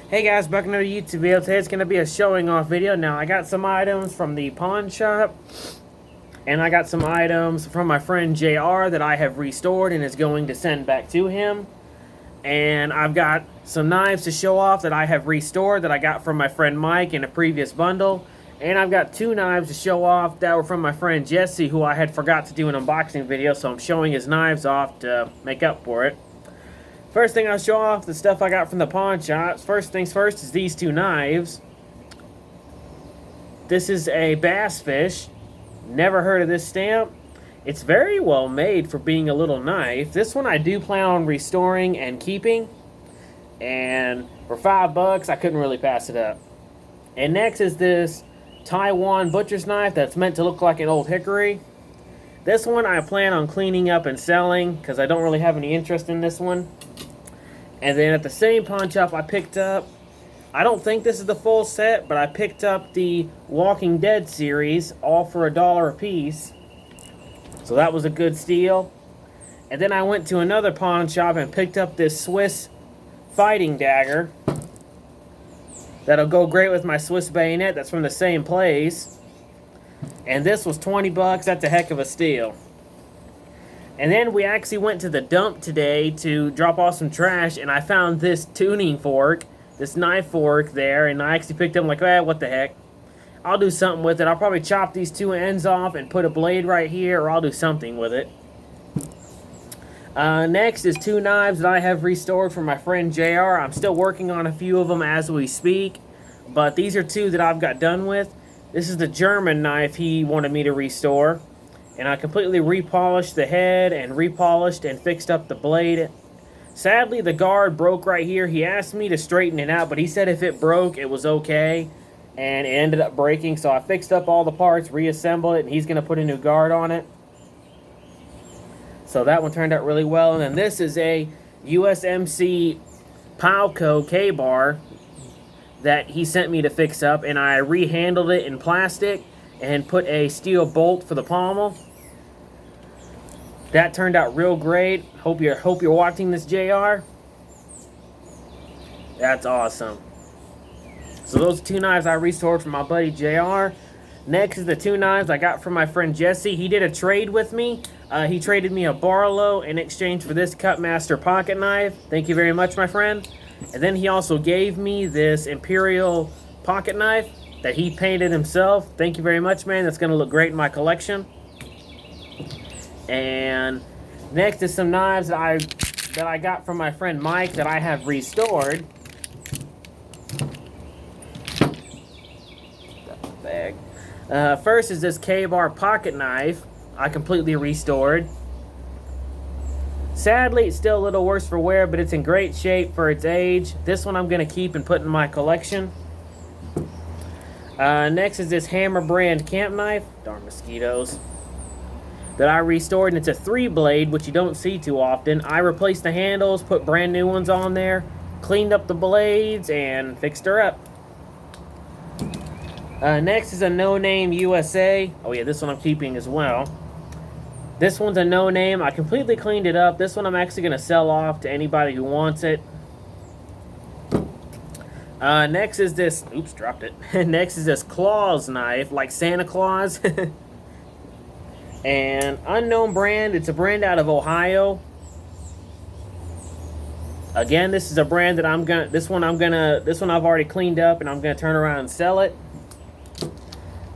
Hey guys, back another YouTube video. Today it's going to be a showing off video. Now I got some items from the pawn shop, and I got some items from my friend JR that I have restored and is going to send back to him. And I've got some knives to show off that I have restored that I got from my friend Mike in a previous bundle. And I've got two knives to show off that were from my friend Jesse, who I had forgot to do an unboxing video, so I'm showing his knives off to make up for it. First thing I'll show off the stuff I got from the pawn shops. First things first is these two knives. This is a bass fish. Never heard of this stamp. It's very well made for being a little knife. This one I do plan on restoring and keeping. And for $5, I couldn't really pass it up. And next is this Taiwan butcher's knife that's meant to look like an old hickory. This one I plan on cleaning up and selling because I don't really have any interest in this one. And then at the same pawn shop I picked up, I don't think this is the full set, but I picked up the Walking Dead series, all for $1 a piece. So that was a good steal. And then I went to another pawn shop and picked up this Swiss fighting dagger. That'll go great with my Swiss bayonet. That's from the same place. And this was $20. That's a heck of a steal. And then we actually went to the dump today to drop off some trash, and I found this tuning fork, this knife fork there, and I actually picked it up like, what the heck. I'll do something with it. I'll probably chop these two ends off and put a blade right here, or I'll do something with it. Next is two knives that I have restored from my friend JR. I'm still working on a few of them as we speak, but these are two that I've got done with. This is the German knife he wanted me to restore. And I completely repolished the head and repolished and fixed up the blade. Sadly, the guard broke right here. He asked me to straighten it out, but he said if it broke, it was okay. And it ended up breaking, so I fixed up all the parts, reassembled it, and he's going to put a new guard on it. So that one turned out really well. And then this is a USMC Palco K-bar that he sent me to fix up, and I rehandled it in plastic and put a steel bolt for the pommel. That turned out real great. Hope you're watching this, JR. That's awesome. So those two knives I restored from my buddy JR. Next is the two knives I got from my friend Jesse. He did a trade with me. He traded me a Barlow in exchange for this Cutmaster pocket knife. Thank you very much, my friend. And then he also gave me this Imperial pocket knife that he painted himself. Thank you very much, man. That's going to look great in my collection. And next is some knives that I got from my friend Mike that I have restored. Bag. First is this K-bar pocket knife I completely restored. Sadly, it's still a little worse for wear, but it's in great shape for its age. This one I'm going to keep and put in my collection. Next is this Hammer brand camp knife, darn mosquitoes, that I restored, and it's a 3-blade, which you don't see too often. I replaced the handles, put brand new ones on there, cleaned up the blades, and fixed her up. Next is a No Name USA. Oh yeah, this one I'm keeping as well. This one's a no name. I completely cleaned it up. This one I'm actually going to sell off to anybody who wants it. Next is this, oops, dropped it. Next is this Claus knife, like Santa Claus. And unknown brand, it's a brand out of Ohio. Again, this is a brand that this one I've already cleaned up and I'm gonna turn around and sell it.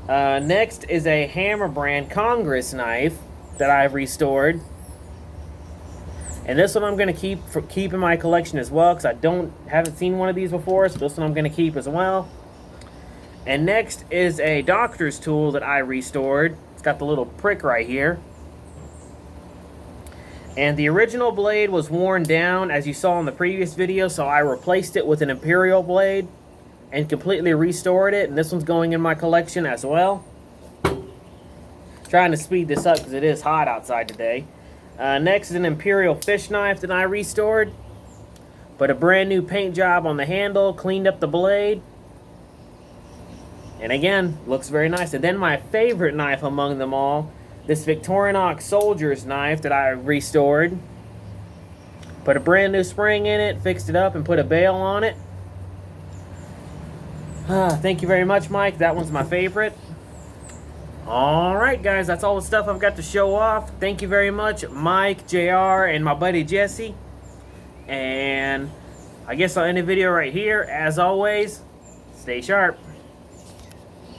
Next is a Hammer brand Congress knife that I've restored. And this one I'm going to keep in my collection as well, because I haven't seen one of these before, so this one I'm going to keep as well. And next is a doctor's tool that I restored. It's got the little prick right here. And the original blade was worn down, as you saw in the previous video, so I replaced it with an Imperial blade and completely restored it. And this one's going in my collection as well. Trying to speed this up because it is hot outside today. Next is an Imperial fish knife that I restored. Put a brand new paint job on the handle, cleaned up the blade. And again, looks very nice. And then my favorite knife among them all, this Victorinox soldier's knife that I restored. Put a brand new spring in it, fixed it up, and put a bail on it. Thank you very much, Mike. That one's my favorite. Alright guys, that's all the stuff I've got to show off. Thank you very much, Mike, JR, and my buddy Jesse. And I guess I'll end the video right here. As always, stay sharp.